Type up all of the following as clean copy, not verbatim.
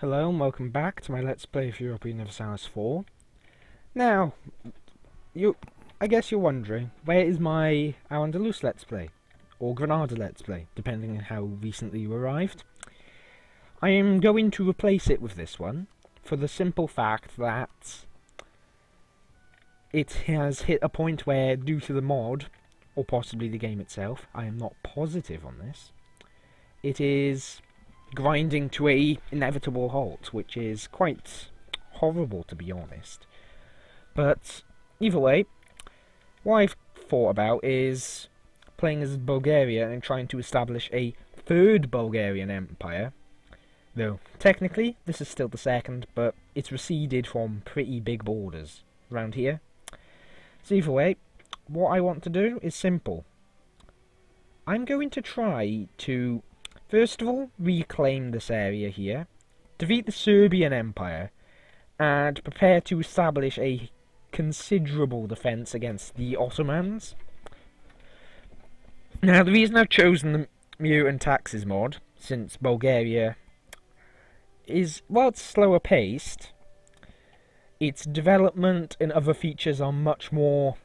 Hello and welcome back to my Let's Play of Europa Universalis 4. Now, I guess you're wondering, where is my Al-Andalus Let's Play? Or Granada Let's Play, depending on how recently you arrived. I am going to replace it with this one, for the simple fact that it has hit a point where, due to the mod, or possibly the game itself, I am not positive on this, it is grinding to a inevitable halt, which is quite horrible, to be honest. But either way, what I've thought about is playing as Bulgaria and trying to establish a third Bulgarian empire. Though technically this is still the second, but it's receded from pretty big borders around here. So either way, what I want to do is simple. I'm going to try to first of all reclaim this area here, defeat the Serbian Empire, and prepare to establish a considerable defence against the Ottomans. Now, the reason I've chosen the mutant taxes mod, since Bulgaria is, well, it's slower paced, its development and other features are much more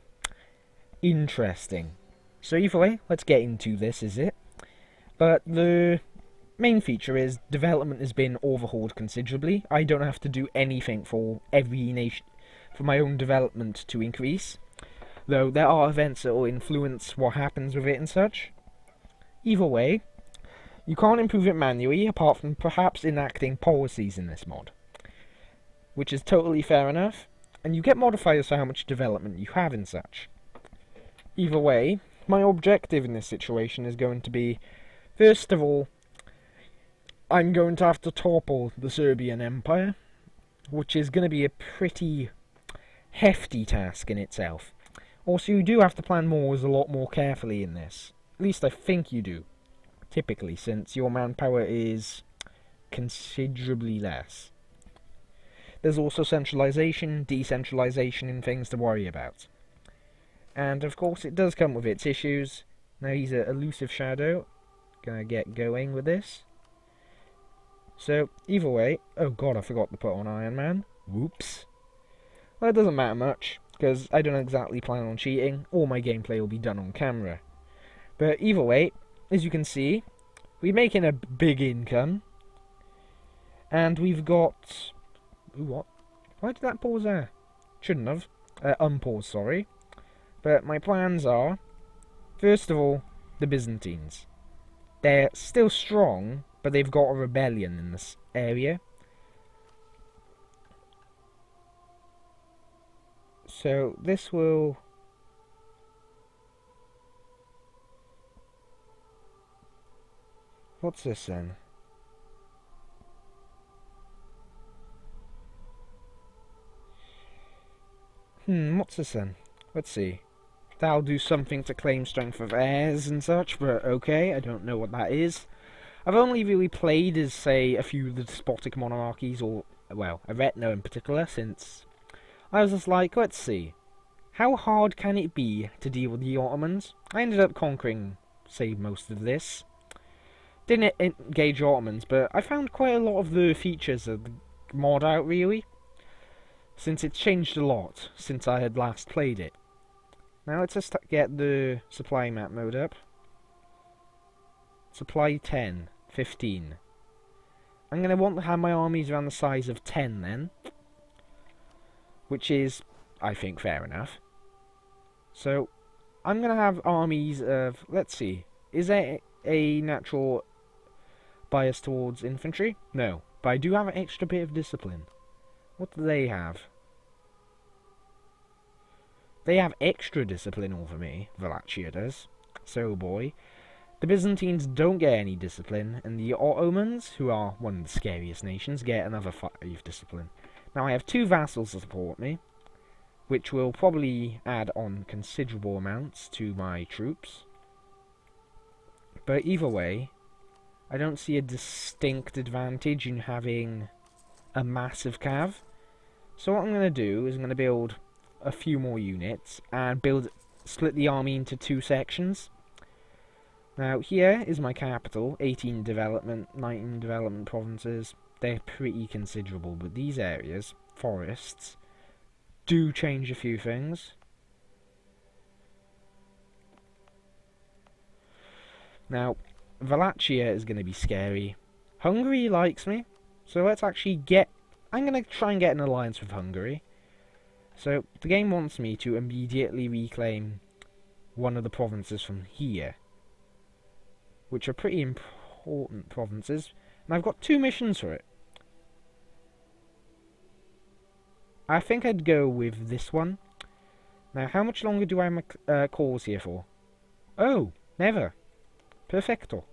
interesting. So either way, let's get into this, is it? But the main feature is development has been overhauled considerably. I don't have to do anything for every nation for my own development to increase, though there are events that will influence what happens with it and such. Either way, you can't improve it manually apart from perhaps enacting policies in this mod, which is totally fair enough, and you get modifiers for how much development you have and such. Either way, my objective in this situation is going to be, first of all, I'm going to have to topple the Serbian Empire, which is going to be a pretty hefty task in itself. Also, you do have to plan wars a lot more carefully in this. At least I think you do, typically, since your manpower is considerably less. There's also centralisation, decentralisation, and things to worry about. And of course, it does come with its issues. Now he's an elusive shadow. Gonna get going with this. So, either way... Oh god, I forgot to put on Iron Man. Whoops. Well, it doesn't matter much, because I don't exactly plan on cheating. All my gameplay will be done on camera. But either way, as you can see, we're making a big income. And we've got... Ooh, what? Why did that pause there? Shouldn't have. Unpause, sorry. But my plans are, first of all, the Byzantines. They're still strong, but they've got a rebellion in this area. So this will... What's this then? What's this then? Let's see. That'll do something to claim strength of heirs and such, but okay, I don't know what that is. I've only really played as, say, a few of the despotic monarchies, or, well, Aretna in particular, since I was just like, let's see, how hard can it be to deal with the Ottomans? I ended up conquering, say, most of this. Didn't engage Ottomans, but I found quite a lot of the features of the mod out, really, since it's changed a lot since I had last played it. Now let's just get the supply map mode up. Supply 10, 15. I'm going to want to have my armies around the size of 10 then. Which is, I think, fair enough. So, I'm going to have armies of, let's see, is there a natural bias towards infantry? No, but I do have an extra bit of discipline. What do they have? They have extra discipline over me, Wallachia does. So boy. The Byzantines don't get any discipline, and the Ottomans, who are one of the scariest nations, get another 5 discipline. Now I have 2 vassals to support me, which will probably add on considerable amounts to my troops. But either way, I don't see a distinct advantage in having a massive cav. So what I'm going to do is I'm going to build a few more units and split the army into 2 sections. Now here is my capital, 18 development, 19 development provinces, they're pretty considerable, but these areas, forests, do change a few things. Now, Wallachia is going to be scary. Hungary likes me, so let's actually get... I'm going to try and get an alliance with Hungary. So, the game wants me to immediately reclaim one of the provinces from here, which are pretty important provinces, and I've got 2 missions for it. I think I'd go with this one. Now, how much longer do I have my calls here for? Oh, never. Perfecto.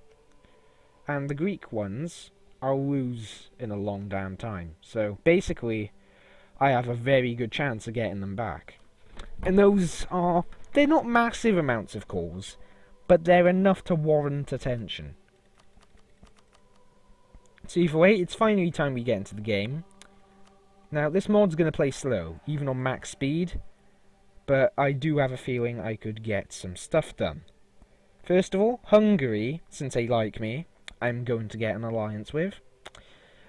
And the Greek ones, I'll lose in a long damn time. So, basically, I have a very good chance of getting them back. And those are... they're not massive amounts of calls, but they're enough to warrant attention. So either way, it's finally time we get into the game. Now, this mod's going to play slow, even on max speed, but I do have a feeling I could get some stuff done. First of all, Hungary, since they like me, I'm going to get an alliance with,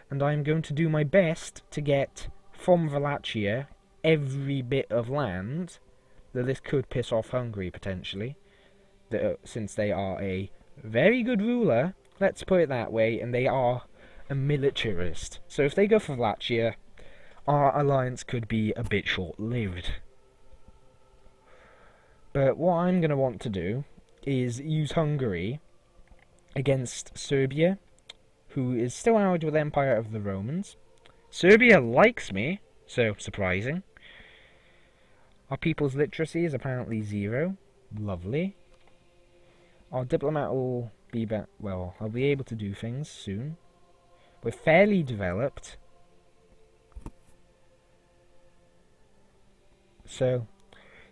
and I'm going to do my best to get from Wallachia every bit of land, though this could piss off Hungary potentially, since they are a very good ruler, let's put it that way, and they are a militarist. So if they go for Wallachia, our alliance could be a bit short-lived. But what I'm going to want to do is use Hungary against Serbia, who is still allied with the Empire of the Romans. Serbia likes me, so surprising. Our people's literacy is apparently 0. Lovely. Our diplomat will be well, I'll be able to do things soon. We're fairly developed. So,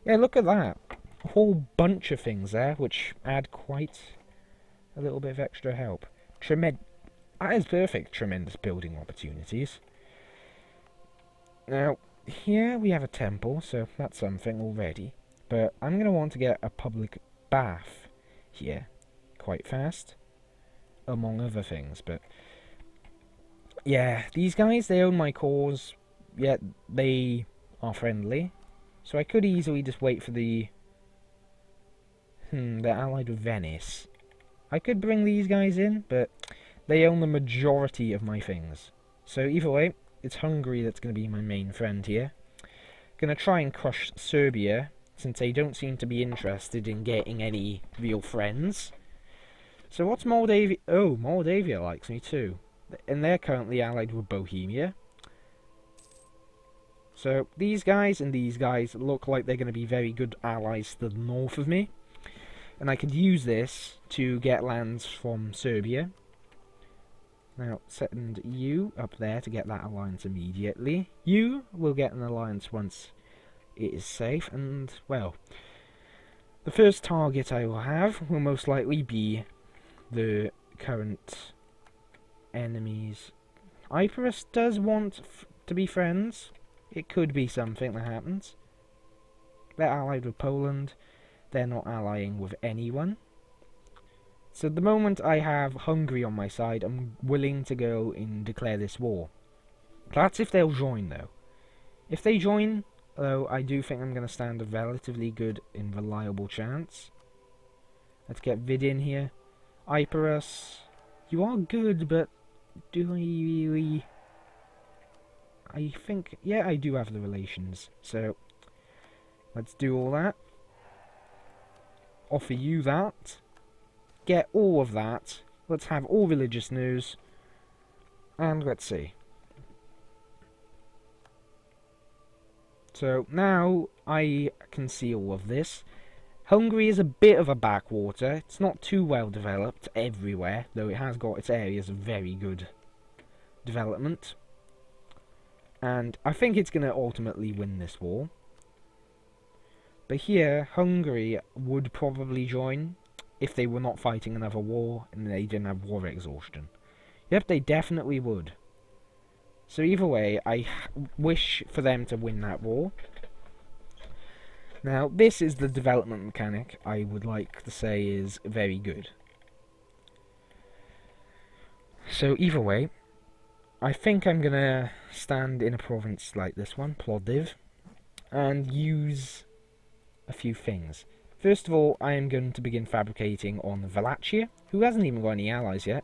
yeah, look at that. A whole bunch of things there, which add quite a little bit of extra help. That is perfect. Tremendous building opportunities. Now, here we have a temple, so that's something already. But I'm going to want to get a public bath here quite fast, among other things. But, yeah, these guys, they own my cause, yet they are friendly. So I could easily just wait for the... they're allied with Venice. I could bring these guys in, but they own the majority of my things. So either way, it's Hungary that's going to be my main friend here. Going to try and crush Serbia, since they don't seem to be interested in getting any real friends. So what's Moldavia? Oh, Moldavia likes me too. And they're currently allied with Bohemia. So these guys and these guys look like they're going to be very good allies to the north of me. And I could use this to get lands from Serbia. Now, send you up there to get that alliance immediately. You will get an alliance once it is safe. And, well, the first target I will have will most likely be the current enemies. Epirus does want to be friends. It could be something that happens. They're allied with Poland. They're not allying with anyone. So the moment I have Hungary on my side, I'm willing to go and declare this war. That's if they'll join, though. If they join, though, I do think I'm going to stand a relatively good and reliable chance. Let's get Vid in here. Epirus, you are good, but do I really... I think, yeah, I do have the relations, so let's do all that. Offer you that. Get all of that. Let's have all religious news. And let's see. So now I can see all of this. Hungary is a bit of a backwater. It's not too well developed everywhere, though it has got its areas of very good development. And I think it's going to ultimately win this war. But here, Hungary would probably join if they were not fighting another war and they didn't have war exhaustion. Yep, they definitely would. So either way, I wish for them to win that war. Now, this is the development mechanic I would like to say is very good. So either way, I think I'm gonna stand in a province like this one, Plovdiv, and use a few things. First of all, I am going to begin fabricating on Wallachia, who hasn't even got any allies yet.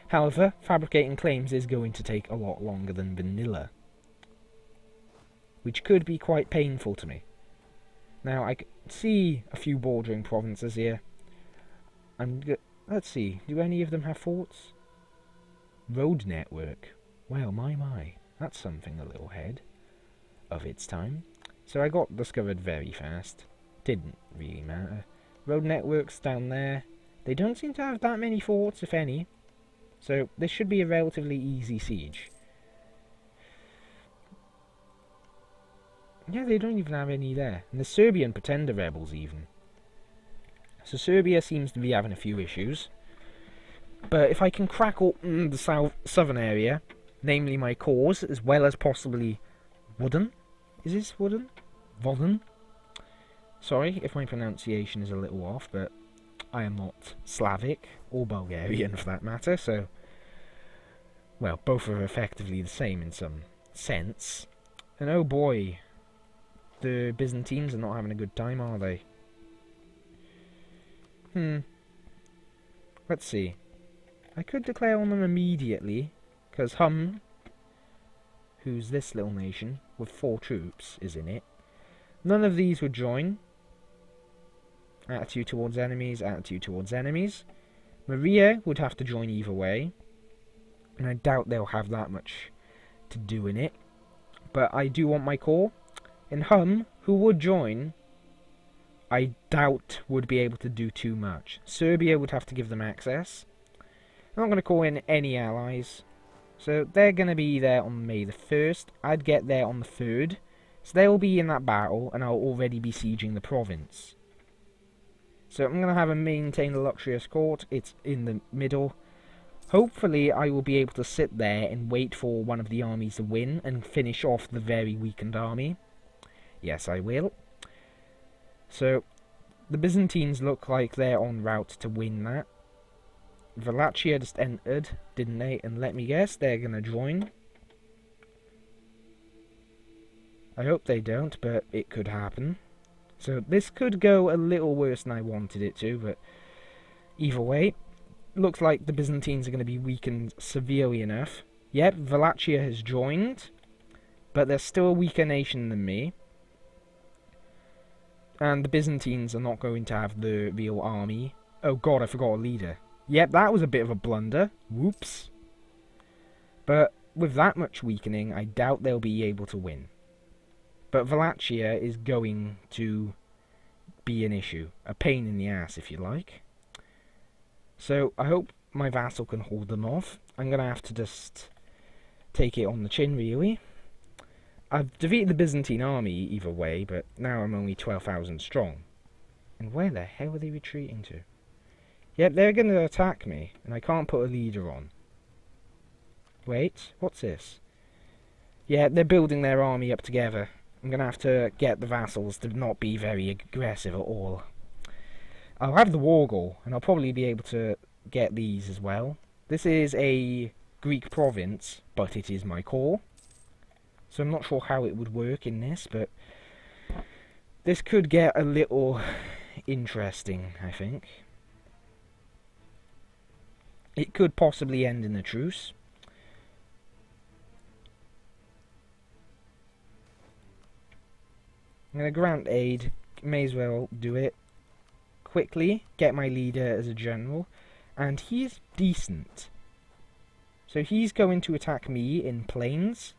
However, fabricating claims is going to take a lot longer than vanilla, which could be quite painful to me. Now, I can see a few bordering provinces here. Let's see, do any of them have forts? Road network. Well, my, that's something a little ahead of its time. So I got discovered very fast. Didn't really matter. Road networks down there. They don't seem to have that many forts, if any. So this should be a relatively easy siege. Yeah, they don't even have any there. And the Serbian pretender rebels even. So Serbia seems to be having a few issues. But if I can crack open the southern area, namely my cores, as well as possibly Wooden. Is this Wooden? Vodden? Sorry if my pronunciation is a little off, but I am not Slavic, or Bulgarian for that matter, so... Well, both are effectively the same in some sense. And oh boy, the Byzantines are not having a good time, are they? Let's see. I could declare on them immediately, because Hum, who's this little nation, with 4 troops, is in it. None of these would join. Attitude towards enemies, attitude towards enemies. Maria would have to join either way, and I doubt they'll have that much to do in it. But I do want my core. And Hum, who would join, I doubt would be able to do too much. Serbia would have to give them access. I'm not going to call in any allies. So they're going to be there on May the 1st. I'd get there on the 3rd. So they'll be in that battle, and I'll already be sieging the province. So I'm going to have a maintain a luxurious court. It's in the middle. Hopefully I will be able to sit there and wait for one of the armies to win and finish off the very weakened army. Yes, I will. So the Byzantines look like they're en route to win that. Wallachia just entered, didn't they? And let me guess, they're going to join. I hope they don't, but it could happen. So this could go a little worse than I wanted it to, but either way, looks like the Byzantines are going to be weakened severely enough. Yep, Wallachia has joined, but they're still a weaker nation than me. And the Byzantines are not going to have the real army. Oh god, I forgot a leader. Yep, that was a bit of a blunder. Whoops. But with that much weakening, I doubt they'll be able to win. But Wallachia is going to be an issue. A pain in the ass, if you like. So, I hope my vassal can hold them off. I'm going to have to just take it on the chin, really. I've defeated the Byzantine army either way, but now I'm only 12,000 strong. And where the hell are they retreating to? Yep, they're going to attack me, and I can't put a leader on. Wait, what's this? Yeah, they're building their army up together. I'm going to have to get the vassals to not be very aggressive at all. I'll have the Wargol, and I'll probably be able to get these as well. This is a Greek province, but it is my core. So I'm not sure how it would work in this, but this could get a little interesting, I think. It could possibly end in a truce. I'm going to grant aid. May as well do it quickly. Get my leader as a general. And he's decent. So he's going to attack me in plains.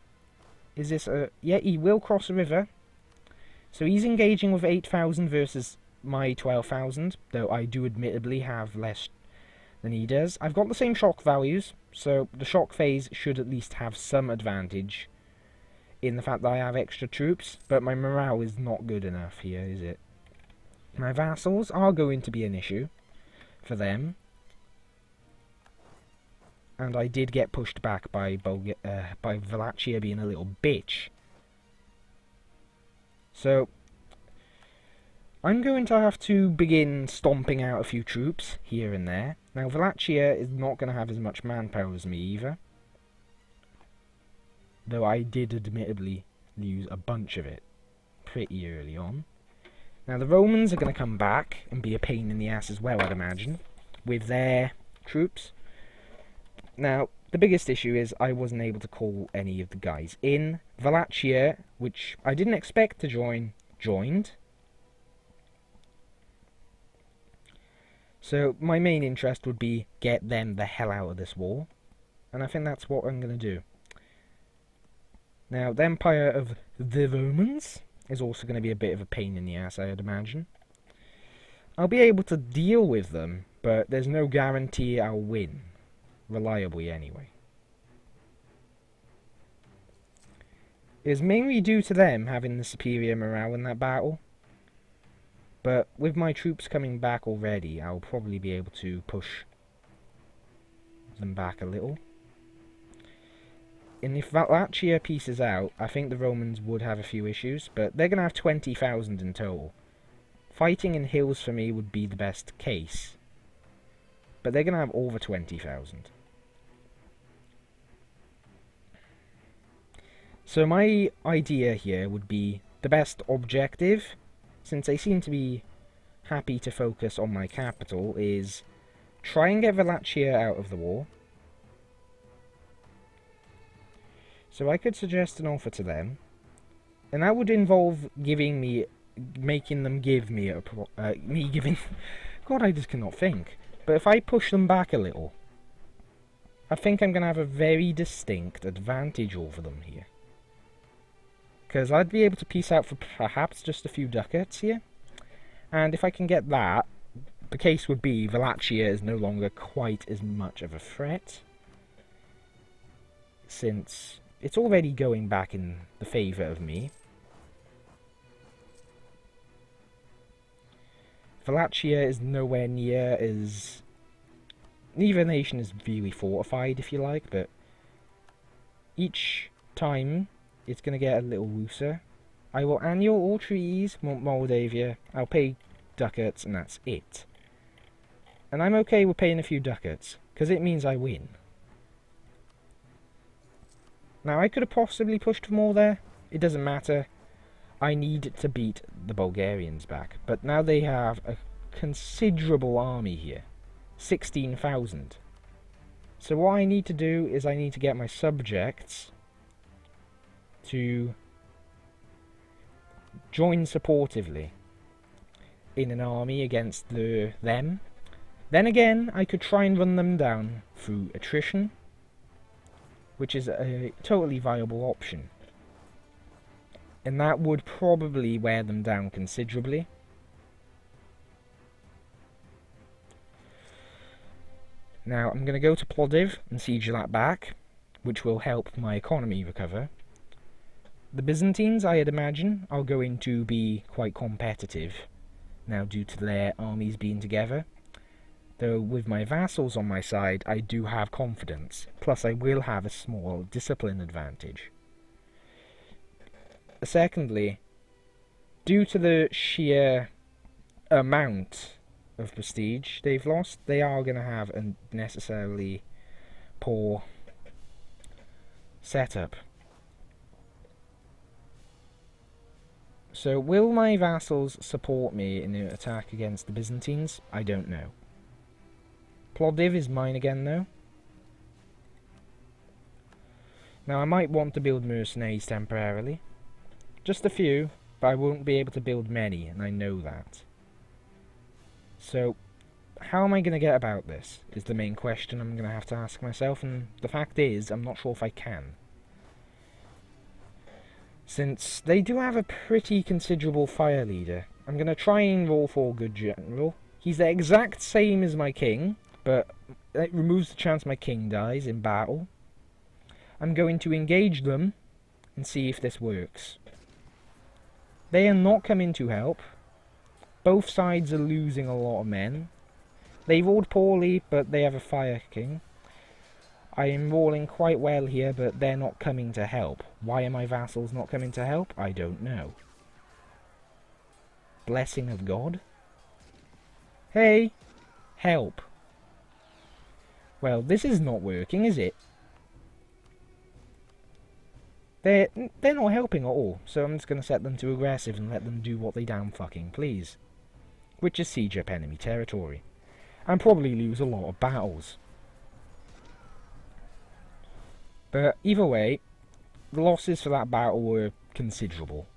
Is this a... Yeah, he will cross a river. So he's engaging with 8,000 versus my 12,000. Though I do admittedly have less than he does. I've got the same shock values. So the shock phase should at least have some advantage in the fact that I have extra troops, but my morale is not good enough here, is it? My vassals are going to be an issue for them. And I did get pushed back by Wallachia being a little bitch. So, I'm going to have to begin stomping out a few troops here and there. Now, Wallachia is not going to have as much manpower as me either. though I did admittedly lose a bunch of it pretty early on. Now the Romans are going to come back and be a pain in the ass as well, I'd imagine, with their troops. Now, the biggest issue is I wasn't able to call any of the guys in. Wallachia, which I didn't expect to join, joined. So my main interest would be get them the hell out of this war. And I think that's what I'm going to do. Now, the Empire of the Romans is also going to be a bit of a pain in the ass, I'd imagine. I'll be able to deal with them, but there's no guarantee I'll win. Reliably, anyway. It was mainly due to them having the superior morale in that battle. But with my troops coming back already, I'll probably be able to push them back a little. And if Wallachia pieces out, I think the Romans would have a few issues, but they're going to have 20,000 in total. Fighting in hills for me would be the best case, but they're going to have over 20,000. So my idea here would be the best objective, since they seem to be happy to focus on my capital, is try and get Wallachia out of the war. So I could suggest an offer to them, and that would involve making them give me me giving. God, I just cannot think. But if I push them back a little, I think I'm going to have a very distinct advantage over them here. Because I'd be able to piece out for perhaps just a few ducats here. And if I can get that, the case would be Wallachia is no longer quite as much of a threat, since it's already going back in the favour of me. Wallachia is nowhere near as... Neither nation is really fortified, if you like, but each time it's going to get a little looser. I will annul all treaties, Moldavia, I'll pay ducats, and that's it. And I'm okay with paying a few ducats, because it means I win. Now, I could have possibly pushed for more there. It doesn't matter. I need to beat the Bulgarians back. But now they have a considerable army here. 16,000. So what I need to do is I need to get my subjects to join supportively in an army against them. Then again, I could try and run them down through attrition, which is a totally viable option. And that would probably wear them down considerably. Now, I'm going to go to Plovdiv and siege that back, which will help my economy recover. The Byzantines, I'd imagine, are going to be quite competitive now due to their armies being together. Though with my vassals on my side, I do have confidence. Plus, I will have a small discipline advantage. Secondly, due to the sheer amount of prestige they've lost, they are going to have a necessarily poor setup. So, will my vassals support me in an attack against the Byzantines? I don't know. Plovdiv is mine again, though. Now, I might want to build mercenaries temporarily. Just a few, but I won't be able to build many, and I know that. So, how am I going to get about this, is the main question I'm going to have to ask myself, and the fact is, I'm not sure if I can. Since they do have a pretty considerable fire leader, I'm going to try and roll for a good general. He's the exact same as my king, but it removes the chance my king dies in battle. I'm going to engage them and see if this works. They are not coming to help. Both sides are losing a lot of men. They rolled poorly, but they have a fire king. I am rolling quite well here, but they're not coming to help. Why are my vassals not coming to help? I don't know. Blessing of God? Hey! Help! Well, this is not working, is it? They're not helping at all, so I'm just going to set them to aggressive and let them do what they damn fucking please. Which is siege up enemy territory. And probably lose a lot of battles. But either way, the losses for that battle were considerable.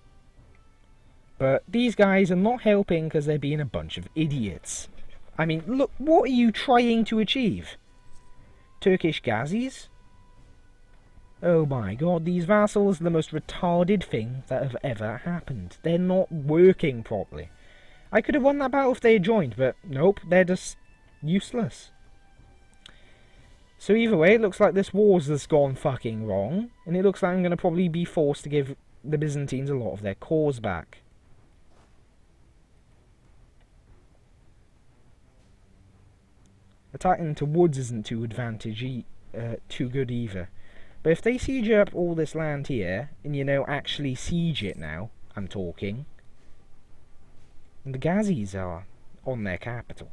But these guys are not helping because they're being a bunch of idiots. I mean, look, what are you trying to achieve? Turkish Ghazis? Oh my god, these vassals are the most retarded thing that have ever happened. They're not working properly. I could have won that battle if they had joined, but nope, they're just useless. So either way, it looks like this war's just gone fucking wrong, and it looks like I'm going to probably be forced to give the Byzantines a lot of their cores back. Attacking into woods isn't too too good either. But if they siege up all this land here, and you know, actually siege it now, I'm talking, and the Ghazis are on their capital.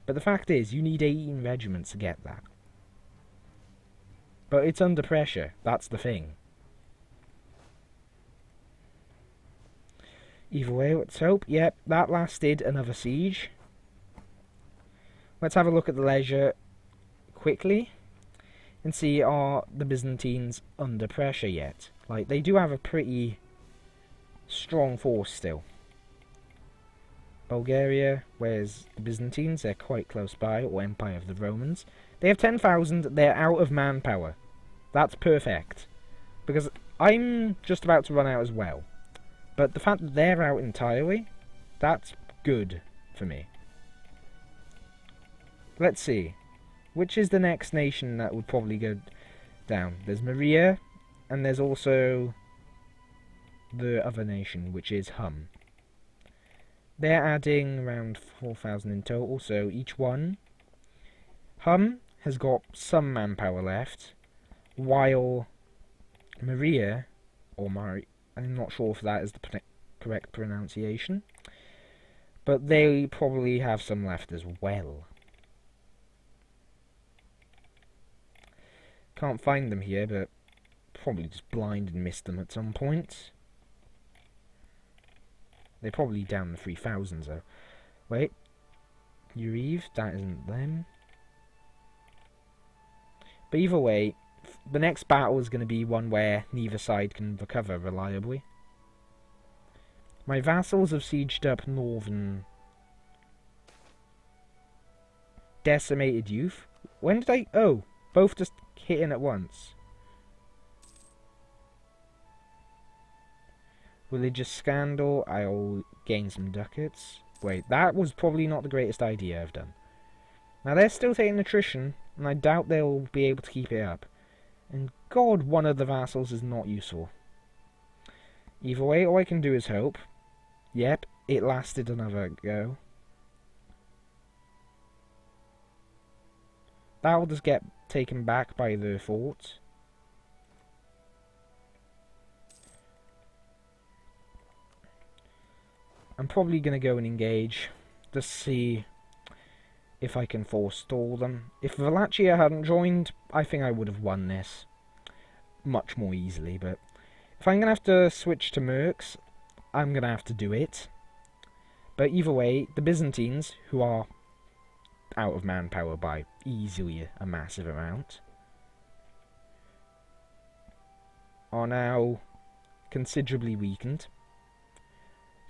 But the fact is, you need 18 regiments to get that. But it's under pressure, that's the thing. Either way, let's hope. Yep, that lasted another siege. Let's have a look at the leisure quickly and see, are the Byzantines under pressure yet? Like, they do have a pretty strong force still. Bulgaria, where's the Byzantines? They're quite close by, or Empire of the Romans. They have 10,000, they're out of manpower. That's perfect. Because I'm just about to run out as well. But the fact that they're out entirely, that's good for me. Let's see. Which is the next nation that would probably go down? There's Maria, and there's also the other nation, which is Hum. They're adding around 4,000 in total, so each one. Hum has got some manpower left, while Maria, or Mari, I'm not sure if that is the correct pronunciation, but they probably have some left as well. Can't find them here, but probably just blind and missed them at some point. They're probably down the 3,000s though. Wait. EUIV, that isn't them. But either way, the next battle is going to be one where neither side can recover reliably. My vassals have sieged up northern... Decimated youth. When did I... Oh, both just hit in at once. Religious scandal, I'll gain some ducats. Wait, that was probably not the greatest idea I've done. Now they're still taking attrition, and I doubt they'll be able to keep it up. And god, one of the vassals is not useful. Either way, all I can do is hope. Yep, it lasted another go. That'll just get taken back by the fort. I'm probably going to go and engage, to see if I can forestall them. If Wallachia hadn't joined, I think I would have won this much more easily, but if I'm going to have to switch to Mercs, I'm going to have to do it. But either way, the Byzantines, who are out of manpower by easily a massive amount, are now considerably weakened.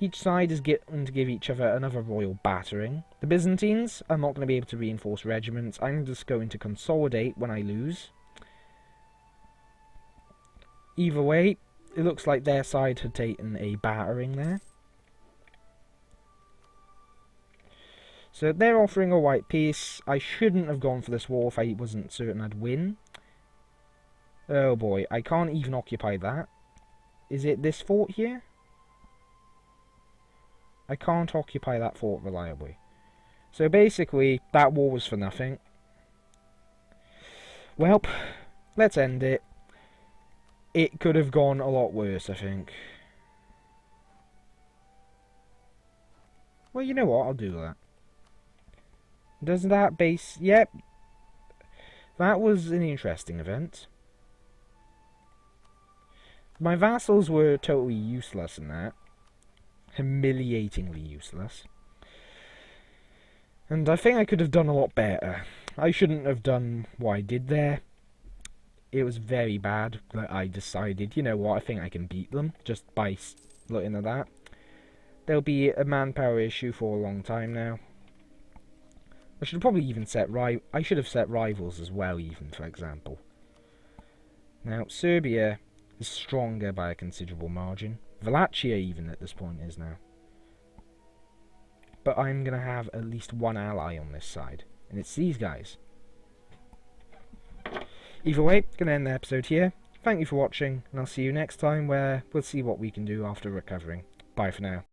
Each side is going to give each other another royal battering. The Byzantines are not going to be able to reinforce regiments. I'm just going to consolidate when I lose. Either way, it looks like their side had taken a battering there. So they're offering a white peace. I shouldn't have gone for this war if I wasn't certain I'd win. Oh boy, I can't even occupy that. Is it this fort here? I can't occupy that fort reliably. So basically, that war was for nothing. Well, let's end it. It could have gone a lot worse, I think. Well, you know what? I'll do that. Does that base... Yep. that was an interesting event. My vassals were totally useless in that. Humiliatingly useless. And I think I could have done a lot better. I shouldn't have done what I did there. It was very bad that I decided, you know what, I think I can beat them just by looking at that. There'll be a manpower issue for a long time now. I should probably even I should have set rivals as well, even, for example. Now, Serbia is stronger by a considerable margin. Wallachia even at this point is now. But I'm going to have at least one ally on this side, and it's these guys. Either way, going to end the episode here. Thank you for watching, and I'll see you next time where we'll see what we can do after recovering. Bye for now.